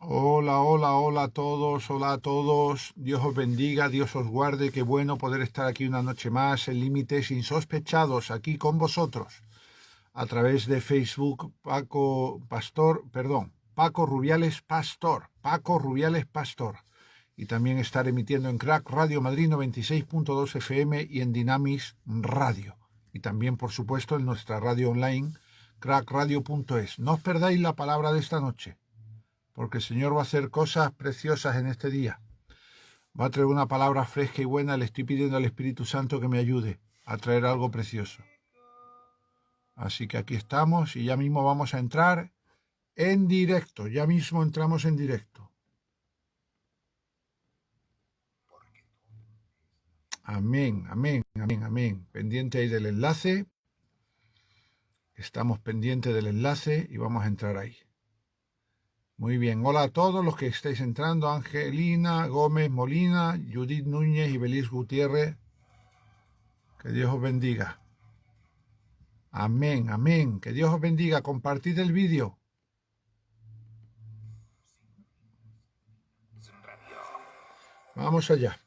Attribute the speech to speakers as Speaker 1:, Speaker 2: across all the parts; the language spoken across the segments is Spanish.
Speaker 1: Hola, hola, hola a todos, hola a todos. Dios os bendiga, Dios os guarde. Qué bueno poder estar aquí una noche más en Límites Insospechados, aquí con vosotros, a través de Facebook, Paco Rubiales Pastor. Y también estar emitiendo en Crack Radio Madrid 96.2 FM y en Dynamis Radio. Y también, por supuesto, en nuestra radio online, crackradio.es. No os perdáis la palabra de esta noche, porque el Señor va a hacer cosas preciosas en este día. Va a traer una palabra fresca y buena. Le estoy pidiendo al Espíritu Santo que me ayude a traer algo precioso. Así que aquí estamos y ya mismo vamos a entrar en directo. Ya mismo entramos en directo. Amén, amén, amén, amén. Pendiente ahí del enlace. Estamos pendientes del enlace y vamos a entrar ahí. Muy bien, hola a todos los que estáis entrando. Angelina Gómez Molina, Judith Núñez y Belis Gutiérrez. Que Dios os bendiga. Amén, amén. Que Dios os bendiga. Compartid el vídeo. Vamos allá.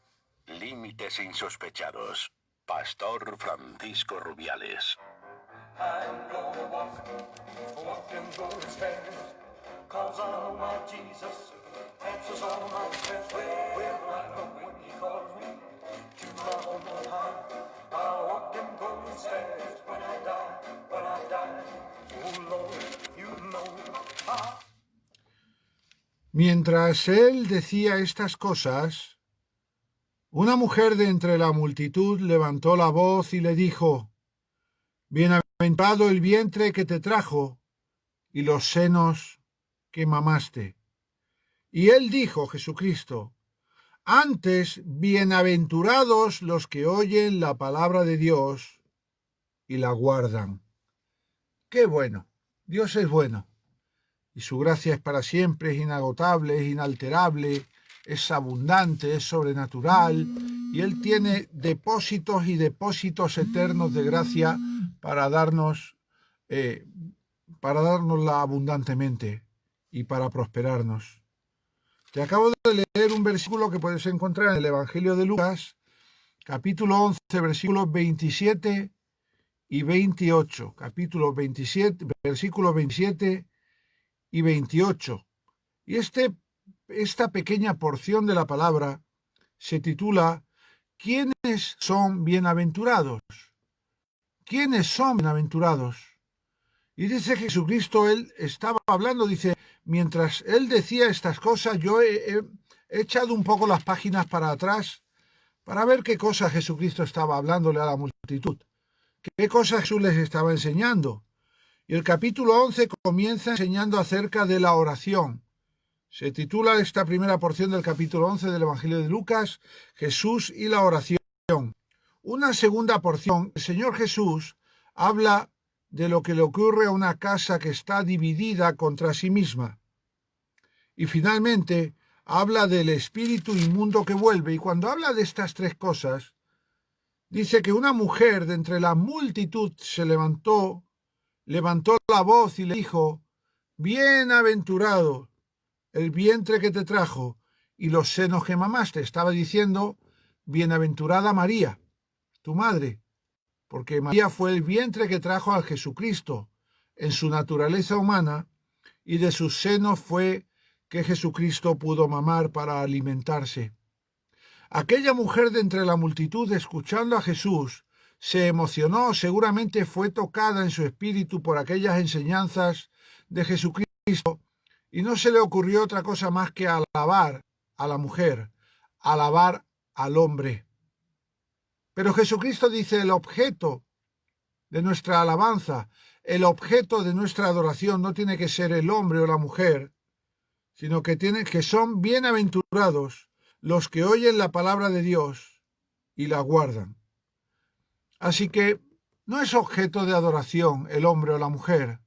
Speaker 2: Límites Insospechados. Pastor Francisco Rubiales.
Speaker 1: Mientras él decía estas cosas, una mujer de entre la multitud levantó la voz y le dijo: Bienaventurado el vientre que te trajo y los senos que mamaste. Y él dijo, Jesucristo: Antes, bienaventurados los que oyen la palabra de Dios y la guardan. ¡Qué bueno! Dios es bueno. Y su gracia es para siempre, es inagotable, es inalterable, es abundante, es sobrenatural, y Él tiene depósitos y depósitos eternos de gracia para dárnosla abundantemente y para prosperarnos. Te acabo de leer un versículo que puedes encontrar en el Evangelio de Lucas, capítulo 11, versículos 27 y 28. Capítulo 27, versículos 27 y 28. Y esta pequeña porción de la palabra se titula ¿Quiénes son bienaventurados? ¿Quiénes son bienaventurados? Y dice Jesucristo, él estaba hablando, dice, mientras él decía estas cosas, yo he echado un poco las páginas para atrás para ver qué cosas Jesucristo estaba hablándole a la multitud, qué cosas Jesús les estaba enseñando. Y el capítulo 11 comienza enseñando acerca de la oración. Se titula esta primera porción del capítulo 11 del Evangelio de Lucas, Jesús y la oración. Una segunda porción, el Señor Jesús habla de lo que le ocurre a una casa que está dividida contra sí misma. Y finalmente habla del espíritu inmundo que vuelve. Y cuando habla de estas tres cosas, dice que una mujer de entre la multitud se levantó la voz y le dijo: Bienaventurado el vientre que te trajo y los senos que mamaste. Estaba diciendo: bienaventurada María, tu madre, porque María fue el vientre que trajo a Jesucristo en su naturaleza humana, y de sus senos fue que Jesucristo pudo mamar para alimentarse. Aquella mujer de entre la multitud, escuchando a Jesús, se emocionó, seguramente fue tocada en su espíritu por aquellas enseñanzas de Jesucristo, y no se le ocurrió otra cosa más que alabar a la mujer, alabar al hombre. Pero Jesucristo dice: el objeto de nuestra alabanza, el objeto de nuestra adoración no tiene que ser el hombre o la mujer, sino que son bienaventurados los que oyen la palabra de Dios y la guardan. Así que no es objeto de adoración el hombre o la mujer,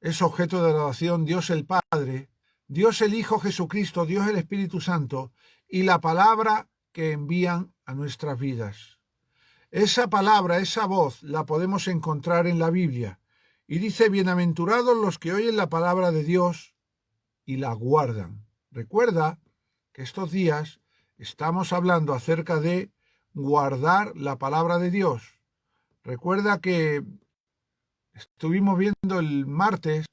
Speaker 1: es objeto de adoración Dios el Padre, Dios el Hijo Jesucristo, Dios el Espíritu Santo y la palabra que envían a nuestras vidas. Esa palabra, esa voz, la podemos encontrar en la Biblia y dice: bienaventurados los que oyen la palabra de Dios y la guardan. Recuerda que estos días estamos hablando acerca de guardar la palabra de Dios. Recuerda que estuvimos viendo el martes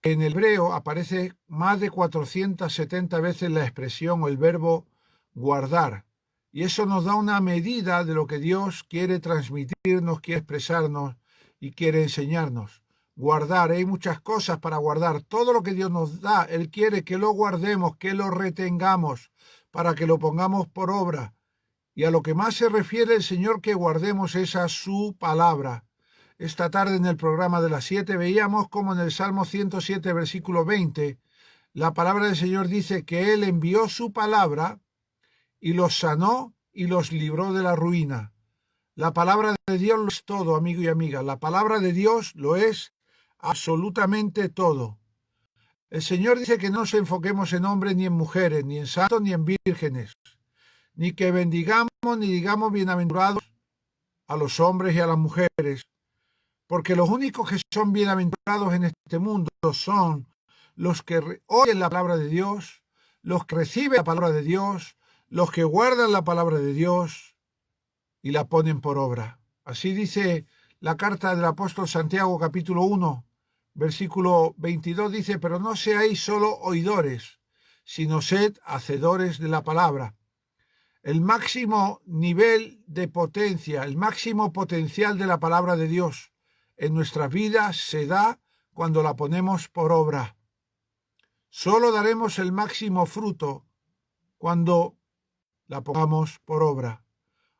Speaker 1: que en el hebreo aparece más de 470 veces la expresión o el verbo guardar. Y eso nos da una medida de lo que Dios quiere transmitirnos, quiere expresarnos y quiere enseñarnos. Guardar, hay muchas cosas para guardar. Todo lo que Dios nos da, Él quiere que lo guardemos, que lo retengamos, para que lo pongamos por obra. Y a lo que más se refiere el Señor que guardemos es a su palabra. Esta tarde en el programa de las 7 veíamos como en el Salmo 107, versículo 20, la palabra del Señor dice que Él envió su palabra y los sanó y los libró de la ruina. La palabra de Dios lo es todo, amigo y amiga. La palabra de Dios lo es absolutamente todo. El Señor dice que no nos enfoquemos en hombres ni en mujeres, ni en santos ni en vírgenes, ni que bendigamos ni digamos bienaventurados a los hombres y a las mujeres, porque los únicos que son bienaventurados en este mundo son los que oyen la palabra de Dios, los que reciben la palabra de Dios, los que guardan la palabra de Dios y la ponen por obra. Así dice la carta del apóstol Santiago, capítulo 1, versículo 22, dice, pero no seáis solo oidores, sino sed hacedores de la palabra. El máximo nivel de potencia, el máximo potencial de la palabra de Dios en nuestras vidas se da cuando la ponemos por obra. Solo daremos el máximo fruto cuando la pongamos por obra.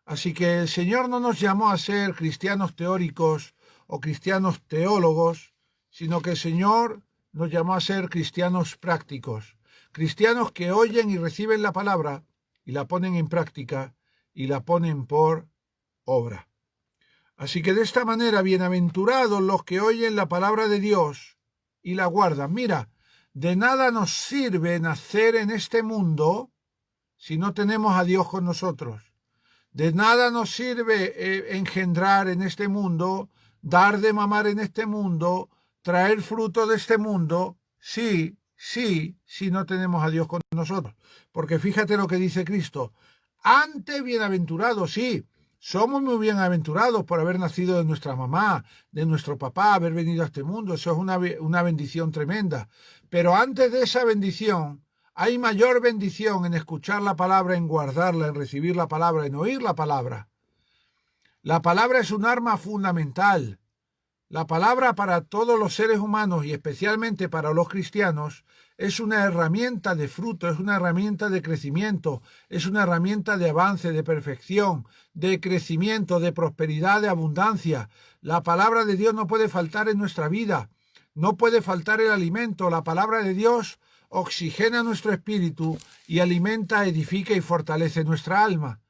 Speaker 1: Así que el Señor no nos llamó a ser cristianos teóricos o cristianos teólogos, sino que el Señor nos llamó a ser cristianos prácticos, cristianos que oyen y reciben la palabra y la ponen en práctica y la ponen por obra. Así que de esta manera, bienaventurados los que oyen la palabra de Dios y la guardan. Mira, de nada nos sirve nacer en este mundo si no tenemos a Dios con nosotros. De nada nos sirve engendrar en este mundo, dar de mamar en este mundo, traer fruto de este mundo, si no tenemos a Dios con nosotros. Porque fíjate lo que dice Cristo. Antes bienaventurados, sí, somos muy bienaventurados por haber nacido de nuestra mamá, de nuestro papá, haber venido a este mundo. Eso es una bendición tremenda. Pero antes de esa bendición, hay mayor bendición en escuchar la palabra, en guardarla, en recibir la palabra, en oír la palabra. La palabra es un arma fundamental. La palabra para todos los seres humanos y especialmente para los cristianos es una herramienta de fruto, es una herramienta de crecimiento, es una herramienta de avance, de perfección, de crecimiento, de prosperidad, de abundancia. La palabra de Dios no puede faltar en nuestra vida, no puede faltar el alimento. La palabra de Dios oxigena nuestro espíritu y alimenta, edifica y fortalece nuestra alma.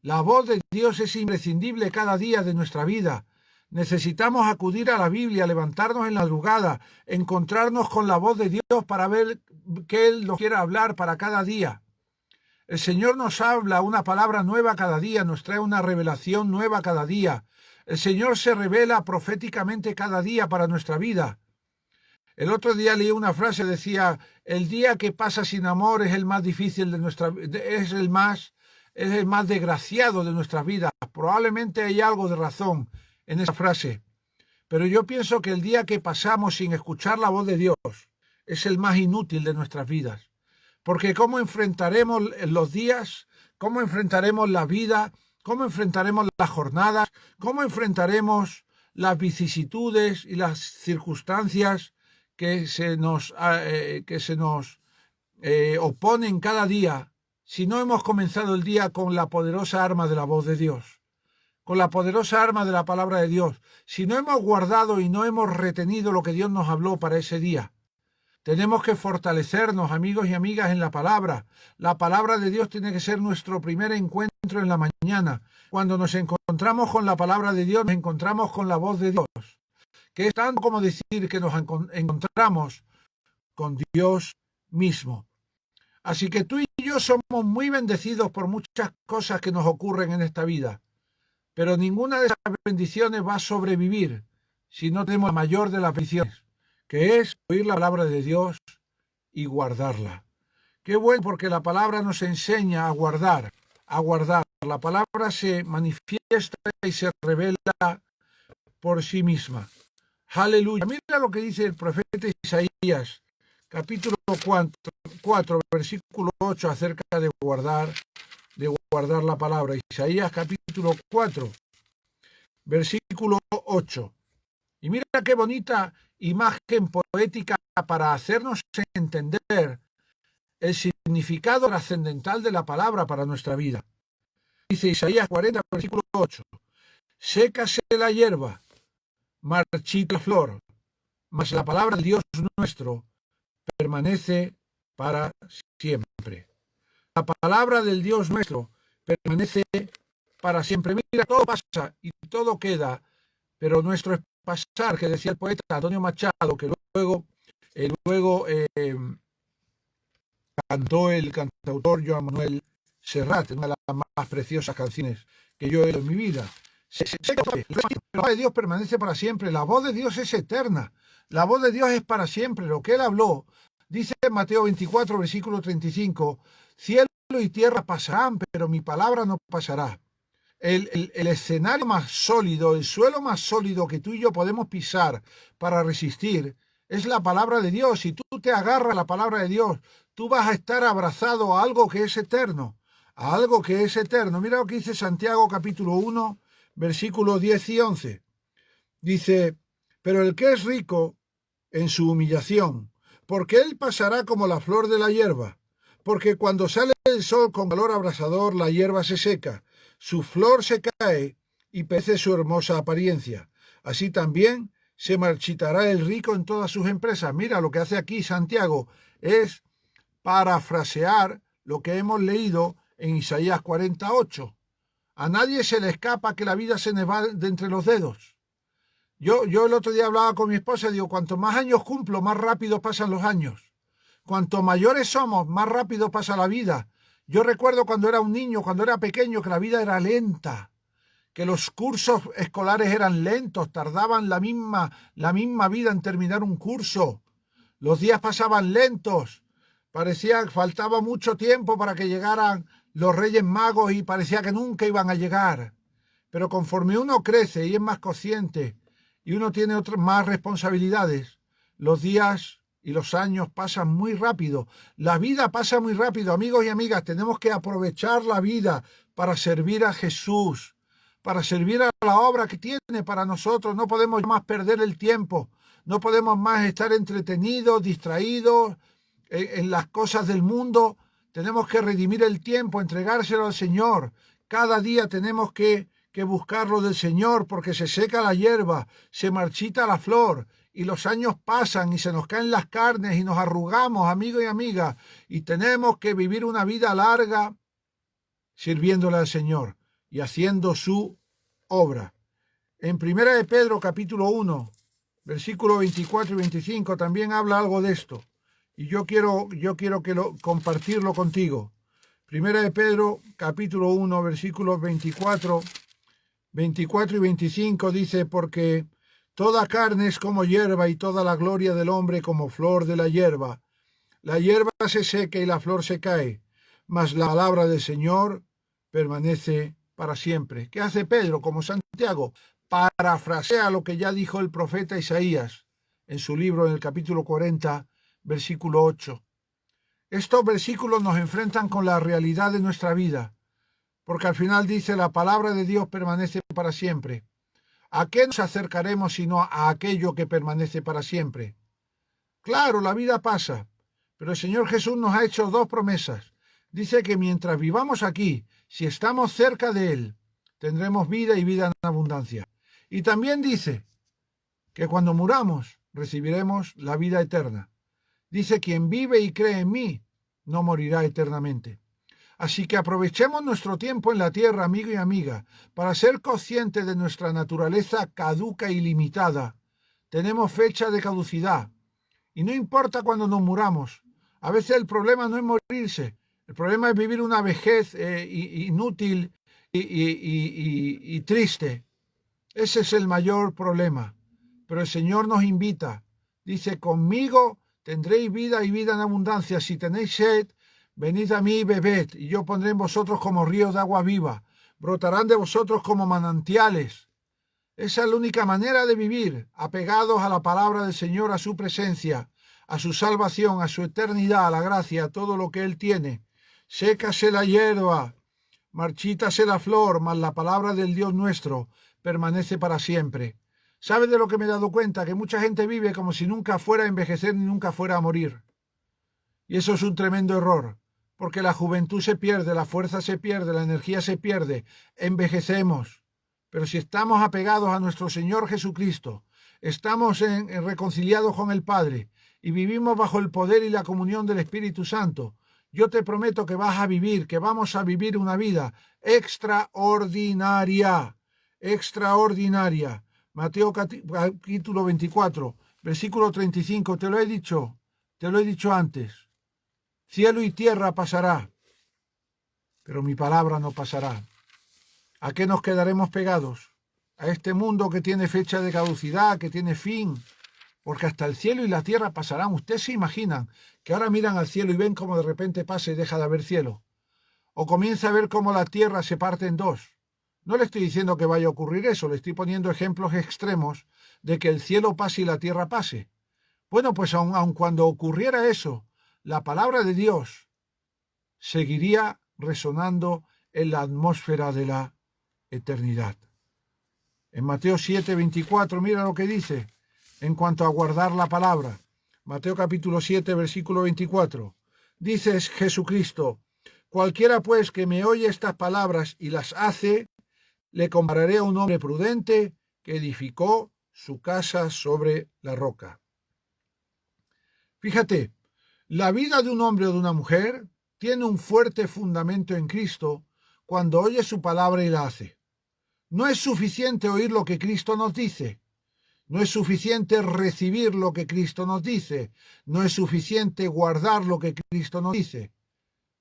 Speaker 1: La voz de Dios es imprescindible cada día de nuestra vida. Necesitamos acudir a la Biblia, levantarnos en la madrugada, encontrarnos con la voz de Dios para ver qué Él nos quiere hablar para cada día. El Señor nos habla una palabra nueva cada día, nos trae una revelación nueva cada día. El Señor se revela proféticamente cada día para nuestra vida. El otro día leí una frase, decía, el día que pasa sin amor es el más difícil de nuestra vida, es el más desgraciado de nuestras vidas. Probablemente hay algo de razón en esa frase, pero yo pienso que el día que pasamos sin escuchar la voz de Dios es el más inútil de nuestras vidas, porque ¿cómo enfrentaremos los días? ¿Cómo enfrentaremos la vida? ¿Cómo enfrentaremos las jornadas? ¿Cómo enfrentaremos las vicisitudes y las circunstancias que se nos oponen cada día si no hemos comenzado el día con la poderosa arma de la voz de Dios? Con la poderosa arma de la palabra de Dios, si no hemos guardado y no hemos retenido lo que Dios nos habló para ese día. Tenemos que fortalecernos, amigos y amigas, en la palabra. La palabra de Dios tiene que ser nuestro primer encuentro en la mañana. Cuando nos encontramos con la palabra de Dios, nos encontramos con la voz de Dios, que es tanto como decir que nos encontramos con Dios mismo. Así que tú y yo somos muy bendecidos por muchas cosas que nos ocurren en esta vida. Pero ninguna de esas bendiciones va a sobrevivir si no tenemos la mayor de las bendiciones, que es oír la palabra de Dios y guardarla. Qué bueno, porque la palabra nos enseña a guardar, a guardar. La palabra se manifiesta y se revela por sí misma. Aleluya. Mira lo que dice el profeta Isaías, capítulo 4, versículo 8, acerca de guardar la palabra. Isaías capítulo 4, versículo 8. Y mira qué bonita imagen poética para hacernos entender el significado trascendental de la palabra para nuestra vida. Dice Isaías 40, versículo 8. Sécase la hierba, marchita la flor, mas la palabra del Dios nuestro permanece para siempre. La palabra del Dios nuestro permanece para siempre. Mira, todo pasa y todo queda, pero nuestro pasar, que decía el poeta Antonio Machado, que luego cantó el cantautor Joan Manuel Serrat, una de las más preciosas canciones que yo he oído en mi vida. La voz de Dios permanece para siempre. La voz de Dios es eterna. La voz de Dios es para siempre. Lo que Él habló, dice en Mateo 24, versículo 35, cielo y tierra pasarán, pero mi palabra no pasará. El escenario más sólido, el suelo más sólido que tú y yo podemos pisar para resistir es la palabra de Dios. Si tú te agarras a la palabra de Dios, tú vas a estar abrazado a algo que es eterno, a algo que es eterno. Mira lo que dice Santiago capítulo 1, versículos 10 y 11. Dice, pero el que es rico en su humillación, porque él pasará como la flor de la hierba, porque cuando sale el sol con calor abrasador, la hierba se seca, su flor se cae y perece su hermosa apariencia. Así también se marchitará el rico en todas sus empresas. Mira, lo que hace aquí Santiago es parafrasear lo que hemos leído en Isaías 48. A nadie se le escapa que la vida se nos va de entre los dedos. Yo el otro día hablaba con mi esposa y digo, cuanto más años cumplo, más rápido pasan los años. Cuanto mayores somos, más rápido pasa la vida. Yo recuerdo cuando era un niño, cuando era pequeño, que la vida era lenta, que los cursos escolares eran lentos, tardaban la misma vida en terminar un curso. Los días pasaban lentos, parecía que faltaba mucho tiempo para que llegaran los Reyes Magos y parecía que nunca iban a llegar. Pero conforme uno crece y es más consciente y uno tiene más responsabilidades, los días y los años pasan muy rápido. La vida pasa muy rápido, amigos y amigas. Tenemos que aprovechar la vida para servir a Jesús, para servir a la obra que tiene para nosotros. No podemos más perder el tiempo. No podemos más estar entretenidos, distraídos en las cosas del mundo. Tenemos que redimir el tiempo, entregárselo al Señor. Cada día tenemos que buscarlo del Señor, porque se seca la hierba, se marchita la flor, y los años pasan y se nos caen las carnes y nos arrugamos, amigos y amigas, y tenemos que vivir una vida larga sirviéndole al Señor y haciendo su obra. En 1 de Pedro capítulo 1, versículos 24 y 25 también habla algo de esto, y yo quiero compartirlo contigo. 1 de Pedro capítulo 1, versículos 24 y 25 dice, porque toda carne es como hierba y toda la gloria del hombre como flor de la hierba. La hierba se seca y la flor se cae, mas la palabra del Señor permanece para siempre. ¿Qué hace Pedro? Como Santiago, parafrasea lo que ya dijo el profeta Isaías en su libro en el capítulo 40, versículo 8. Estos versículos nos enfrentan con la realidad de nuestra vida, porque al final dice, la palabra de Dios permanece para siempre. ¿A qué nos acercaremos sino a aquello que permanece para siempre? Claro, la vida pasa, pero el Señor Jesús nos ha hecho dos promesas. Dice que mientras vivamos aquí, si estamos cerca de Él, tendremos vida y vida en abundancia. Y también dice que cuando muramos, recibiremos la vida eterna. Dice, quien vive y cree en mí, no morirá eternamente. Así que aprovechemos nuestro tiempo en la tierra, amigo y amiga, para ser conscientes de nuestra naturaleza caduca y limitada. Tenemos fecha de caducidad. Y no importa cuando nos muramos. A veces el problema no es morirse. El problema es vivir una vejez inútil y triste. Ese es el mayor problema. Pero el Señor nos invita. Dice, conmigo tendréis vida y vida en abundancia. Si tenéis sed, venid a mí y bebed, y yo pondré en vosotros como ríos de agua viva, brotarán de vosotros como manantiales. Esa es la única manera de vivir, apegados a la palabra del Señor, a su presencia, a su salvación, a su eternidad, a la gracia, a todo lo que Él tiene. Sécase la hierba, marchítase la flor, mas la palabra del Dios nuestro permanece para siempre. ¿Sabes de lo que me he dado cuenta? Que mucha gente vive como si nunca fuera a envejecer ni nunca fuera a morir. Y eso es un tremendo error, porque la juventud se pierde, la fuerza se pierde, la energía se pierde, envejecemos. Pero si estamos apegados a nuestro Señor Jesucristo, estamos reconciliados con el Padre y vivimos bajo el poder y la comunión del Espíritu Santo, yo te prometo que vas a vivir, que vamos a vivir una vida extraordinaria, extraordinaria. Mateo capítulo 24, versículo 35, te lo he dicho antes. Cielo y tierra pasará, pero mi palabra no pasará. ¿A qué nos quedaremos pegados? A este mundo que tiene fecha de caducidad, que tiene fin, porque hasta el cielo y la tierra pasarán. ¿Ustedes se imaginan que ahora miran al cielo y ven cómo de repente pasa y deja de haber cielo? O comienza a ver cómo la tierra se parte en dos. No le estoy diciendo que vaya a ocurrir eso, le estoy poniendo ejemplos extremos de que el cielo pase y la tierra pase. Bueno, pues aun cuando ocurriera eso, la palabra de Dios seguiría resonando en la atmósfera de la eternidad. En Mateo 7:24, mira lo que dice en cuanto a guardar la palabra. Mateo capítulo 7, versículo 24. Dice Jesucristo: cualquiera pues que me oye estas palabras y las hace, le compararé a un hombre prudente que edificó su casa sobre la roca. Fíjate, la vida de un hombre o de una mujer tiene un fuerte fundamento en Cristo cuando oye su palabra y la hace. No es suficiente oír lo que Cristo nos dice. No es suficiente recibir lo que Cristo nos dice. No es suficiente guardar lo que Cristo nos dice.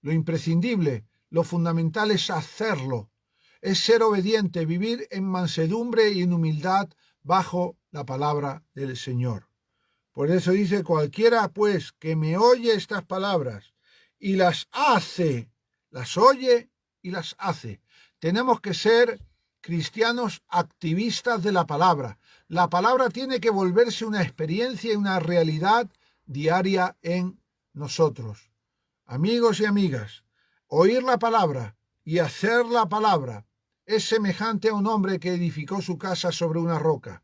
Speaker 1: Lo imprescindible, lo fundamental es hacerlo. Es ser obediente, vivir en mansedumbre y en humildad bajo la palabra del Señor. Por eso dice: cualquiera pues que me oye estas palabras y las hace, las oye y las hace. Tenemos que ser cristianos activistas de la palabra. La palabra tiene que volverse una experiencia y una realidad diaria en nosotros. Amigos y amigas, oír la palabra y hacer la palabra es semejante a un hombre que edificó su casa sobre una roca.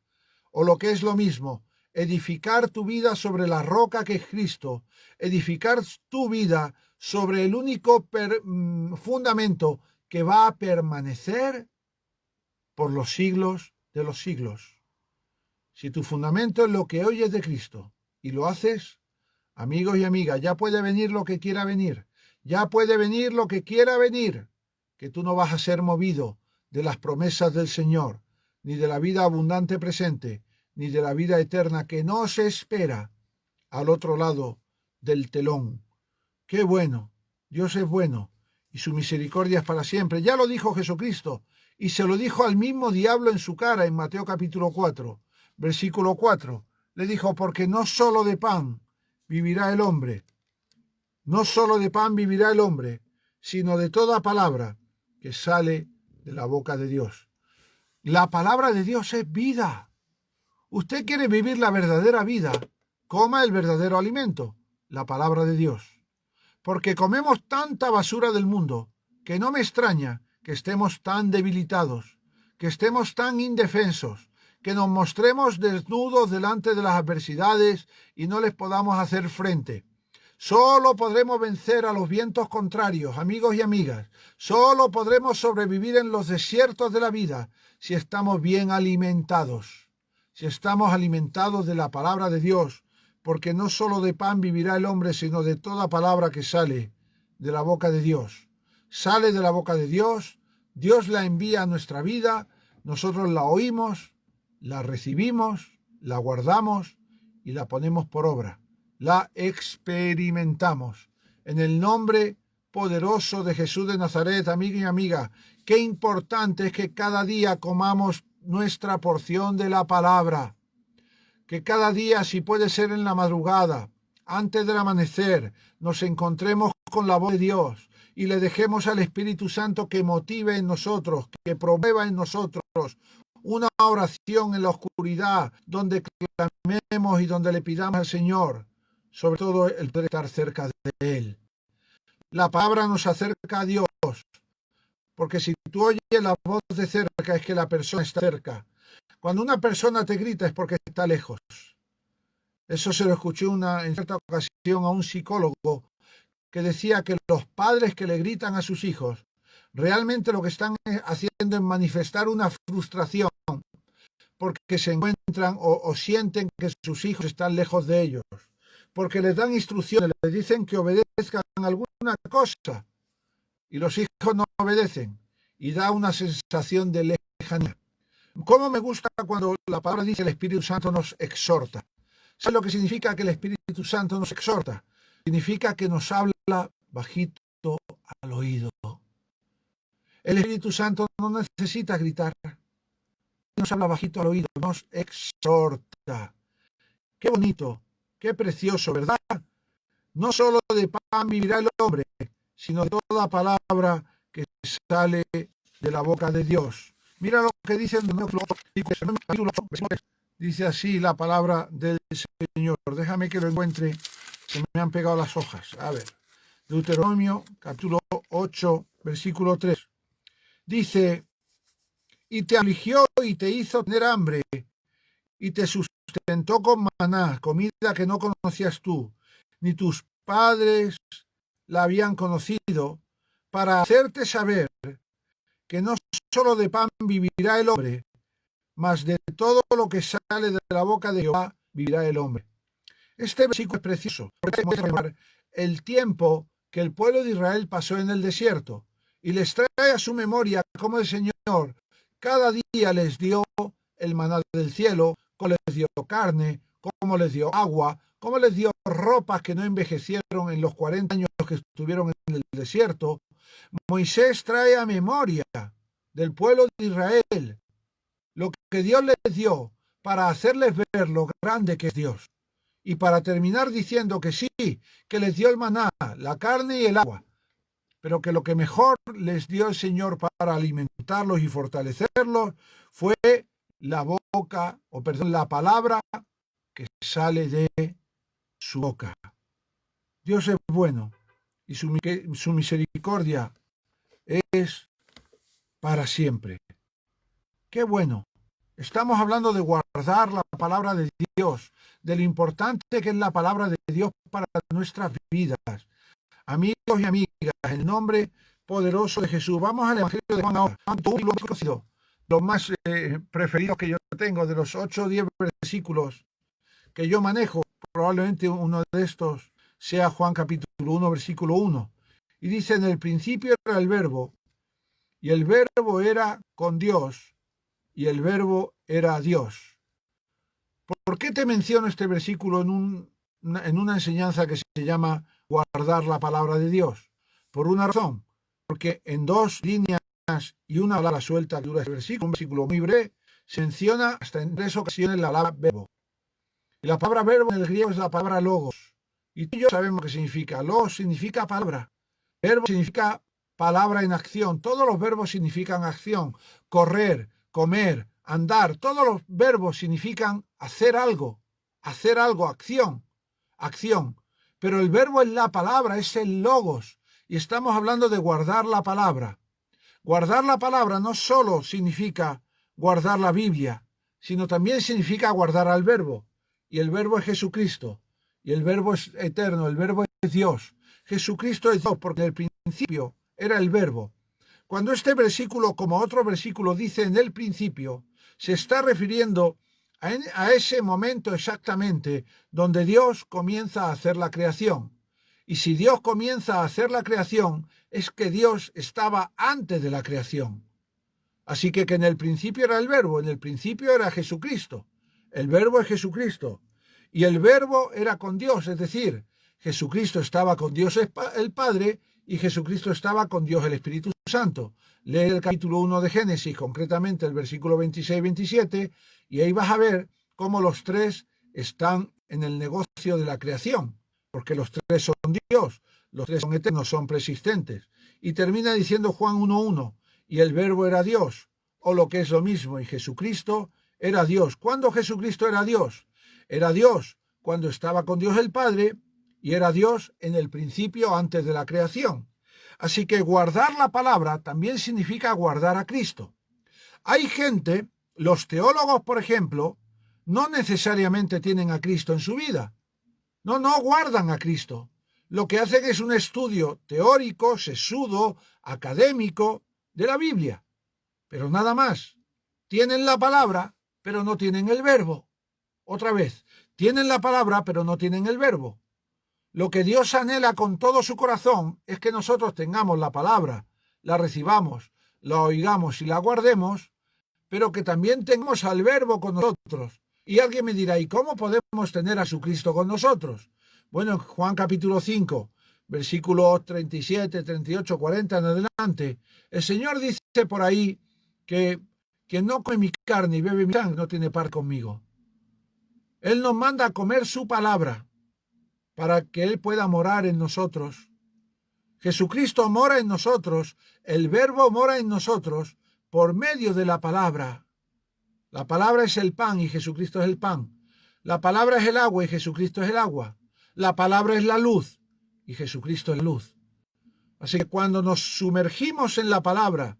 Speaker 1: O lo que es lo mismo, edificar tu vida sobre la roca que es Cristo, edificar tu vida sobre el único fundamento que va a permanecer por los siglos de los siglos. Si tu fundamento es lo que oyes de Cristo y lo haces, amigos y amigas, ya puede venir lo que quiera venir, ya puede venir lo que quiera venir, que tú no vas a ser movido de las promesas del Señor, ni de la vida abundante presente, ni de la vida eterna que no se espera al otro lado del telón. ¡Qué bueno! Dios es bueno y su misericordia es para siempre. Ya lo dijo Jesucristo y se lo dijo al mismo diablo en su cara en Mateo capítulo 4, versículo 4. Le dijo: porque no solo de pan vivirá el hombre, no solo de pan vivirá el hombre, sino de toda palabra que sale de la boca de Dios. La palabra de Dios es vida. Usted quiere vivir la verdadera vida, coma el verdadero alimento, la palabra de Dios. Porque comemos tanta basura del mundo que no me extraña que estemos tan debilitados, que estemos tan indefensos, que nos mostremos desnudos delante de las adversidades y no les podamos hacer frente. Solo podremos vencer a los vientos contrarios, amigos y amigas. Solo podremos sobrevivir en los desiertos de la vida si estamos bien alimentados. Si estamos alimentados de la palabra de Dios, porque no solo de pan vivirá el hombre, sino de toda palabra que sale de la boca de Dios. Sale de la boca de Dios, Dios la envía a nuestra vida, nosotros la oímos, la recibimos, la guardamos y la ponemos por obra. La experimentamos. En el nombre poderoso de Jesús de Nazaret, amigo y amiga, qué importante es que cada día comamos nuestra porción de la palabra. Que cada día, si puede ser en la madrugada, antes del amanecer, nos encontremos con la voz de Dios y le dejemos al Espíritu Santo que motive en nosotros, que promueva en nosotros una oración en la oscuridad, donde clamemos y donde le pidamos al Señor, sobre todo el poder estar cerca de Él. La palabra nos acerca a Dios, porque si tú oyes la voz de cerca es que la persona está cerca. Cuando una persona te grita es porque está lejos. Eso se lo escuché en cierta ocasión a un psicólogo que decía que los padres que le gritan a sus hijos realmente lo que están haciendo es manifestar una frustración porque se encuentran o sienten que sus hijos están lejos de ellos, porque les dan instrucciones, les dicen que obedezcan alguna cosa y los hijos no obedecen y da una sensación de lejanía. ¿Cómo me gusta cuando la palabra dice el Espíritu Santo nos exhorta? ¿Sabes lo que significa que el Espíritu Santo nos exhorta? Significa que nos habla bajito al oído. El Espíritu Santo no necesita gritar. Nos habla bajito al oído, nos exhorta. Qué bonito, qué precioso, ¿verdad? No solo de pan vivirá el hombre, sino de toda palabra que sale de la boca de Dios. Mira lo que dice el capítulo 8, dice así la palabra del Señor. Déjame que lo encuentre, se me han pegado las hojas. A ver, Deuteronomio, capítulo 8, versículo 3. Dice, y te afligió y te hizo tener hambre, y te sustentó con maná, comida que no conocías tú, ni tus padres la habían conocido, para hacerte saber que no solo de pan vivirá el hombre, mas de todo lo que sale de la boca de Jehová vivirá el hombre. Este versículo es precioso, porque muestra el tiempo que el pueblo de Israel pasó en el desierto, y les trae a su memoria cómo el Señor cada día les dio el maná del cielo, cómo les dio carne, cómo les dio agua, cómo les dio ropas que no envejecieron en los 40 años que estuvieron en el desierto. Moisés trae a memoria del pueblo de Israel lo que Dios les dio para hacerles ver lo grande que es Dios. Y para terminar diciendo que sí, que les dio el maná, la carne y el agua, pero que lo que mejor les dio el Señor para alimentarlos y fortalecerlos fue la palabra que sale de su boca. Dios es bueno y su misericordia es para siempre. Qué bueno. Estamos hablando de guardar la palabra de Dios, de lo importante que es la palabra de Dios para nuestras vidas. Amigos y amigas, en el nombre poderoso de Jesús, vamos al Evangelio de Juan ahora. Los más preferidos que yo tengo, de los 8 o 10 versículos que yo manejo, probablemente uno de estos sea Juan capítulo 1, versículo 1. Y dice, en el principio era el verbo, y el verbo era con Dios, y el verbo era Dios. ¿Por qué te menciono este versículo en una enseñanza que se llama guardar la palabra de Dios? Por una razón, porque en 2 líneas y una palabra suelta que dura este versículo, un versículo muy breve, se menciona hasta en 3 ocasiones la palabra verbo. Y la palabra verbo en el griego es la palabra logos. Y tú y yo sabemos qué significa. Logos significa palabra. Verbo significa palabra en acción. Todos los verbos significan acción. Correr, comer, andar. Todos los verbos significan hacer algo, acción. Pero el verbo es la palabra, es el logos. Y estamos hablando de guardar la palabra. Guardar la palabra no solo significa guardar la Biblia, sino también significa guardar al verbo. Y el verbo es Jesucristo. Y el verbo es eterno, el verbo es Dios. Jesucristo es Dios porque en el principio era el verbo. Cuando este versículo, como otro versículo, dice en el principio, se está refiriendo a ese momento exactamente donde Dios comienza a hacer la creación. Y si Dios comienza a hacer la creación, es que Dios estaba antes de la creación. Así que en el principio era el verbo, en el principio era Jesucristo. El verbo es Jesucristo. Y el verbo era con Dios, es decir, Jesucristo estaba con Dios el Padre y Jesucristo estaba con Dios el Espíritu Santo. Lee el capítulo 1 de Génesis, concretamente el versículo 26-27, y ahí vas a ver cómo los tres están en el negocio de la creación. porque los tres son Dios, los tres son eternos, son preexistentes. Y termina diciendo Juan 1:1, y el verbo era Dios, o lo que es lo mismo, y Jesucristo era Dios. ¿Cuándo Jesucristo era Dios? Era Dios cuando estaba con Dios el Padre, y era Dios en el principio antes de la creación. Así que guardar la palabra también significa guardar a Cristo. Hay gente, los teólogos, por ejemplo, no necesariamente tienen a Cristo en su vida. No guardan a Cristo. Lo que hacen es un estudio teórico, sesudo, académico de la Biblia. Pero nada más. Tienen la palabra, pero no tienen el verbo. Otra vez, tienen la palabra, pero no tienen el verbo. Lo que Dios anhela con todo su corazón es que nosotros tengamos la palabra, la recibamos, la oigamos y la guardemos, pero que también tengamos al verbo con nosotros. Y alguien me dirá, ¿y cómo podemos tener a su Cristo con nosotros? Bueno, en Juan capítulo 5, versículos 37, 38, 40 en adelante, el Señor dice por ahí que quien no come mi carne y bebe mi sangre no tiene parte conmigo. Él nos manda a comer su palabra para que Él pueda morar en nosotros. Jesucristo mora en nosotros, el verbo mora en nosotros por medio de la palabra. La palabra es el pan y Jesucristo es el pan. La palabra es el agua y Jesucristo es el agua. La palabra es la luz y Jesucristo es la luz. Así que cuando nos sumergimos en la palabra,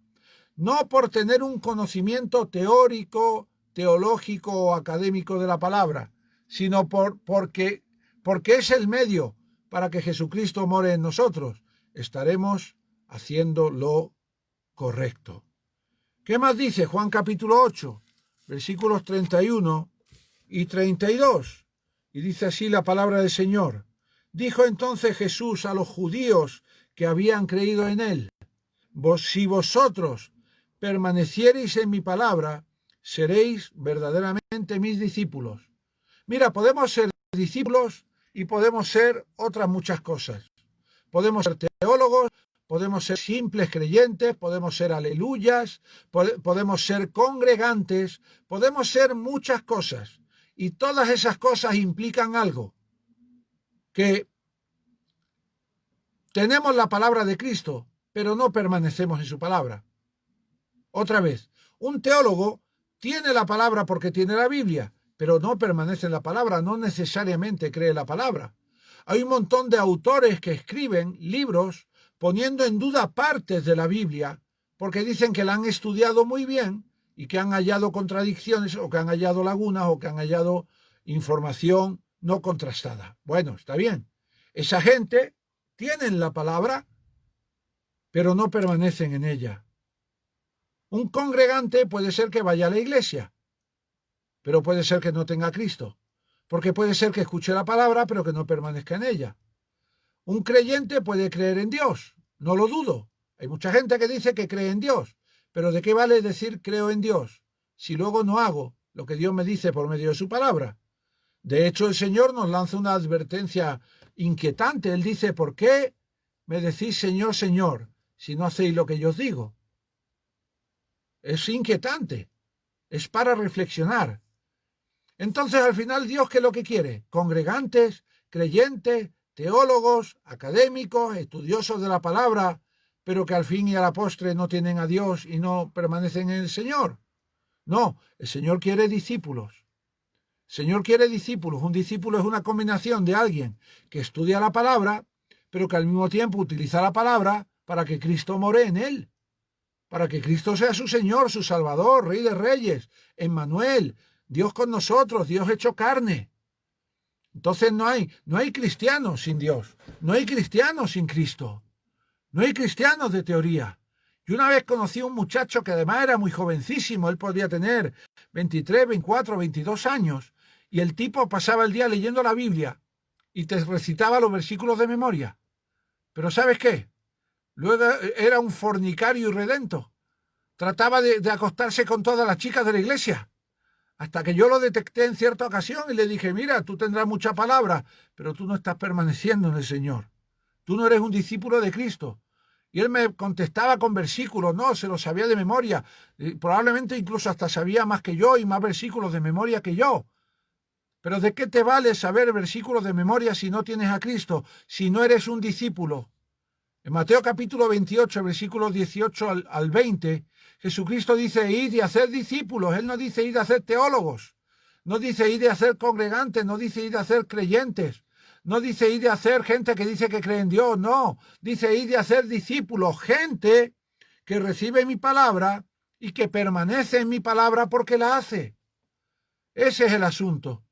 Speaker 1: no por tener un conocimiento teórico, teológico o académico de la palabra, sino porque es el medio para que Jesucristo more en nosotros, estaremos haciendo lo correcto. ¿Qué más dice Juan capítulo 8, versículos 31 y 32? Y dice así la palabra del Señor. Dijo entonces Jesús a los judíos que habían creído en él: si vosotros permaneciereis en mi palabra, seréis verdaderamente mis discípulos. Mira, podemos ser discípulos y podemos ser otras muchas cosas. Podemos ser teólogos, podemos ser simples creyentes, podemos ser aleluyas, podemos ser congregantes, podemos ser muchas cosas. Y todas esas cosas implican algo, que tenemos la palabra de Cristo, pero no permanecemos en su palabra. Otra vez, un teólogo tiene la palabra porque tiene la Biblia, pero no permanece en la palabra, no necesariamente cree la palabra. Hay un montón de autores que escriben libros poniendo en duda partes de la Biblia porque dicen que la han estudiado muy bien y que han hallado contradicciones o que han hallado lagunas o que han hallado información no contrastada. Bueno, está bien. Esa gente tiene la palabra, pero no permanecen en ella. Un congregante puede ser que vaya a la iglesia, pero puede ser que no tenga a Cristo, porque puede ser que escuche la palabra, pero que no permanezca en ella. Un creyente puede creer en Dios, no lo dudo. Hay mucha gente que dice que cree en Dios, pero ¿de qué vale decir creo en Dios si luego no hago lo que Dios me dice por medio de su palabra? De hecho, el Señor nos lanza una advertencia inquietante. Él dice, ¿por qué me decís Señor, Señor, si no hacéis lo que yo os digo? Es inquietante, es para reflexionar. Entonces, al final, ¿Dios qué es lo que quiere? Congregantes, creyentes, teólogos, académicos, estudiosos de la palabra, pero que al fin y a la postre no tienen a Dios y no permanecen en el Señor. No, el Señor quiere discípulos. El Señor quiere discípulos. Un discípulo es una combinación de alguien que estudia la palabra, pero que al mismo tiempo utiliza la palabra para que Cristo more en él, para que Cristo sea su Señor, su Salvador, Rey de Reyes, Emmanuel, Dios con nosotros, Dios hecho carne. Entonces no hay cristianos sin Dios, no hay cristianos sin Cristo, no hay cristianos de teoría. Y una vez conocí a un muchacho que además era muy jovencísimo, él podría tener 23, 24, 22 años, y el tipo pasaba el día leyendo la Biblia y te recitaba los versículos de memoria. Pero ¿sabes qué? Luego era un fornicario irredento. Trataba de acostarse con todas las chicas de la iglesia. Hasta que yo lo detecté en cierta ocasión y le dije, mira, tú tendrás mucha palabra, pero tú no estás permaneciendo en el Señor. Tú no eres un discípulo de Cristo. Y él me contestaba con versículos, no, se los sabía de memoria. Probablemente incluso hasta sabía más que yo y más versículos de memoria que yo. Pero ¿de qué te vale saber versículos de memoria si no tienes a Cristo, si no eres un discípulo? En Mateo capítulo 28, versículos 18 al 20, Jesucristo dice, id y hacer discípulos. Él no dice id a hacer teólogos, no dice id a hacer congregantes, no dice id a hacer creyentes, no dice id a hacer gente que dice que cree en Dios, no, dice id a hacer discípulos, gente que recibe mi palabra y que permanece en mi palabra porque la hace. Ese es el asunto.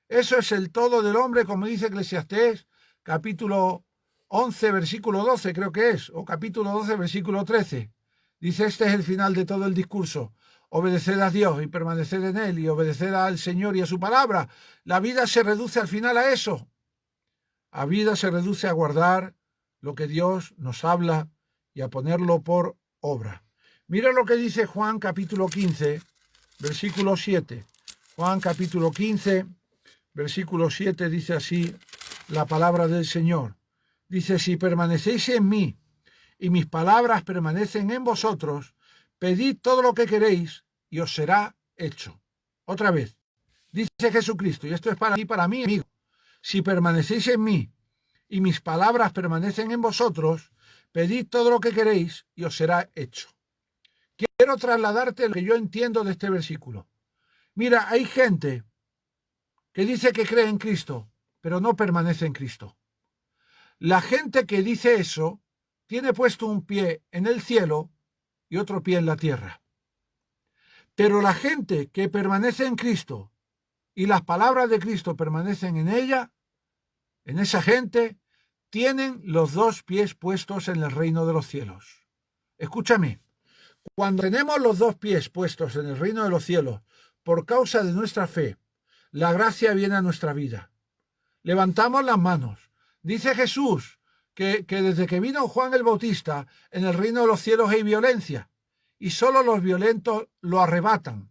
Speaker 1: Eso es el todo del hombre, como dice Eclesiastés, capítulo 11, versículo 12, creo que es, o capítulo 12, versículo 13. Dice, este es el final de todo el discurso. Obedecer a Dios y permanecer en Él y obedecer al Señor y a su palabra. La vida se reduce al final a eso. La vida se reduce a guardar lo que Dios nos habla y a ponerlo por obra. Mira lo que dice Juan capítulo 15, versículo 7. Juan capítulo 15, versículo 7 dice así la palabra del Señor. Dice, si permanecéis en mí y mis palabras permanecen en vosotros, pedid todo lo que queréis y os será hecho. Otra vez, dice Jesucristo, y esto es para mí, amigo. Si permanecéis en mí y mis palabras permanecen en vosotros, pedid todo lo que queréis y os será hecho. Quiero trasladarte lo que yo entiendo de este versículo. Mira, hay gente que dice que cree en Cristo, pero no permanece en Cristo. La gente que dice eso tiene puesto un pie en el cielo y otro pie en la tierra. Pero la gente que permanece en Cristo y las palabras de Cristo permanecen en ella, en esa gente, tienen los dos pies puestos en el reino de los cielos. Escúchame, cuando tenemos los dos pies puestos en el reino de los cielos por causa de nuestra fe, la gracia viene a nuestra vida. Levantamos las manos. Dice Jesús que desde que vino Juan el Bautista, en el reino de los cielos hay violencia y solo los violentos lo arrebatan.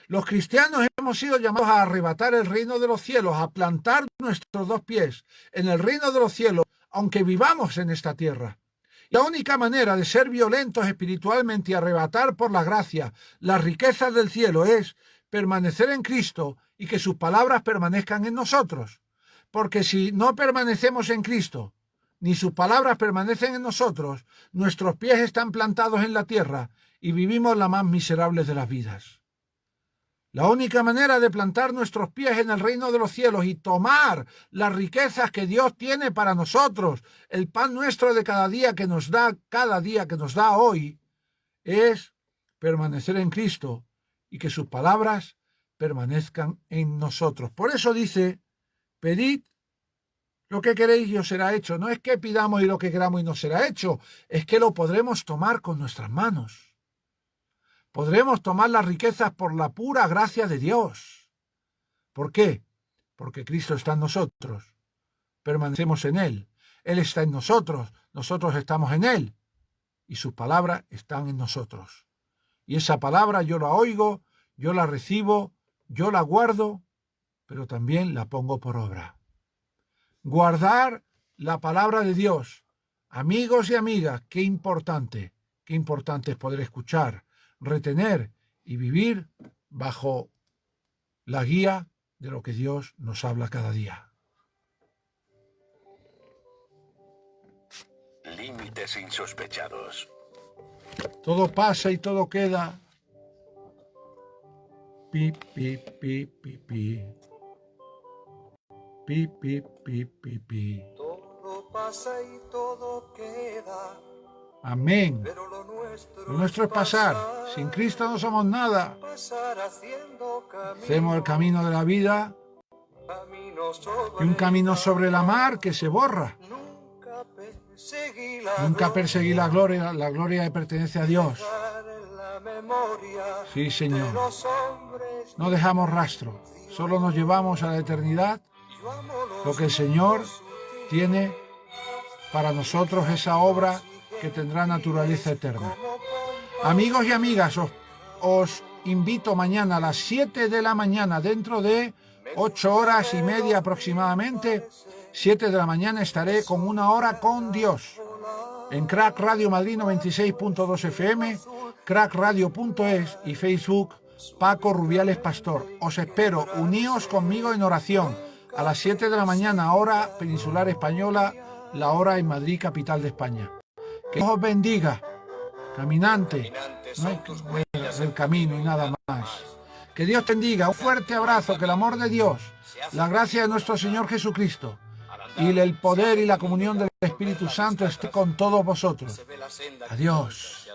Speaker 1: Los cristianos hemos sido llamados a arrebatar el reino de los cielos, a plantar nuestros dos pies en el reino de los cielos, aunque vivamos en esta tierra. Y la única manera de ser violentos espiritualmente y arrebatar por la gracia las riquezas del cielo es permanecer en Cristo y que sus palabras permanezcan en nosotros. Porque si no permanecemos en Cristo, ni sus palabras permanecen en nosotros, nuestros pies están plantados en la tierra y vivimos la más miserable de las vidas. La única manera de plantar nuestros pies en el reino de los cielos y tomar las riquezas que Dios tiene para nosotros, el pan nuestro de cada día que nos da hoy, es permanecer en Cristo y que sus palabras permanezcan en nosotros. Por eso dice, pedid lo que queréis y os será hecho. No es que pidamos y lo que queramos y nos será hecho, es que lo podremos tomar con nuestras manos. Podremos tomar las riquezas por la pura gracia de Dios. ¿Por qué? Porque Cristo está en nosotros. Permanecemos en Él. Él está en nosotros. Nosotros estamos en Él. Y sus palabras están en nosotros. Y esa palabra yo la oigo, yo la recibo, yo la guardo, pero también la pongo por obra. Guardar la palabra de Dios. Amigos y amigas, qué importante es poder escuchar, retener y vivir bajo la guía de lo que Dios nos habla cada día.
Speaker 2: Límites insospechados.
Speaker 1: Todo pasa y todo queda. Pi, pi, pi, pi, pi. Pi, pi, pi, pi, pi.
Speaker 3: Todo pasa y todo queda.
Speaker 1: Amén.
Speaker 3: Pero lo
Speaker 1: nuestro es pasar. Sin Cristo no somos nada. Hacemos el camino de la vida y un camino sobre la mar que se borra. Nunca perseguí la gloria pertenece a Dios. Sí, Señor. No dejamos rastro, solo nos llevamos a la eternidad lo que el Señor tiene para nosotros, esa obra que tendrá naturaleza eterna. Amigos y amigas, os invito mañana a las 7 de la mañana, dentro de 8 horas y media aproximadamente, 7 de la mañana estaré con una hora con Dios. En Crack Radio Madrid 96.2 FM, crackradio.es y Facebook Paco Rubiales Pastor. Os espero, uníos conmigo en oración a las 7 de la mañana, hora peninsular española, la hora en Madrid, capital de España. Que Dios os bendiga, caminante, no hay el camino y nada más. Que Dios te bendiga, un fuerte abrazo, que el amor de Dios, la gracia de nuestro Señor Jesucristo y el poder y la comunión del Espíritu Santo esté con todos vosotros. Adiós.